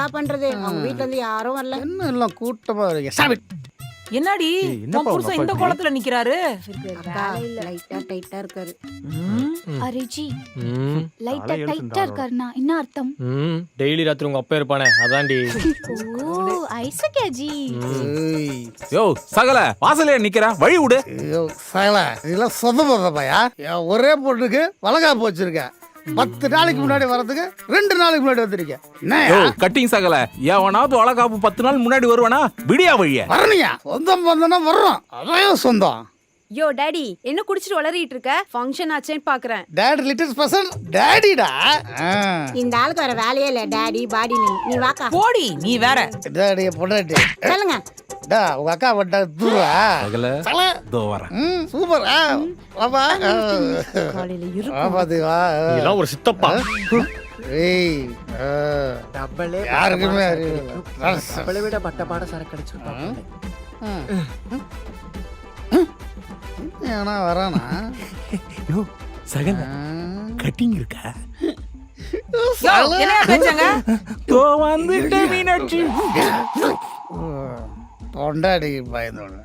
என்னக்கா பண்றது அவங்க வீட்ல இருந்து யாரும் வரல. என்ன எல்லாம் கூட்டமா இருக்கு சாமி. என்னடி உன் புருஷன் இந்த கோலத்துல நிக்கிறாரு? அக்கா லைட்டா டைட்டா இருக்காரு. அரேஜி லைட்டா டைட்டா இருக்காருனா என்ன அர்த்தம்? டெய்லி ராத்திரி உங்க அப்பா இருப்பானே அதான்டி. ஓ ஐசா ஜி. ஏய், யோ சகல வாசலே நிக்கிறா, வழி விடு. ஐயோ சகல இதெல்லாம் சொந்த போதப்பையா. ஒரே பொண்ணுக்கு வளகாப்பு வச்சிருக்கேன். 10 நாளைக்கு முன்னாடி வர்றதுக்கு 2 நாளைக்கு முன்னாடி வந்திருக்கேன். யோ கட்டிங் சகல, எவனாவது வளகாப்பு 10 நாள் முன்னாடி வருவானா? விடியா வழிய வரணியா சொந்தம் வந்தோன்னா வர்றோம். அதான் சொந்தம். யோ டாடி என்ன குடிச்சிட்டு வளரிட்டு இருக்க? ஃபங்க்ஷன் ஆச்சேன்னு பாக்குறேன். டேடி லிட்டில் பர்சன் டேடிடா. இந்த ஆளுக்கு வர வேலையே இல்ல டாடி பாடி நீ வாக்கா. போடி நீ வேற. டேடிய பொண்டாட்டி. சொல்லுங்க. டா உங்க அக்கா வந்தா தூரா. சகல சகல தோ வரேன். சூப்பர். பாபா காலையில இரு. பாபா தேவா. இதெல்லாம் ஒரு சித்தப்பா. ஏய் யாருக்குமே அவளை விட பட்டப்பாட சரக்கு அடிச்சு ஏன்னா வரானா யோ சகல கட்டிங் இருக்கா? யோ, என்னையா பேச்சாங்க? தோ வந்துட்ட மீனாட்சி. பொண்டாடிக்கு பயந்தோட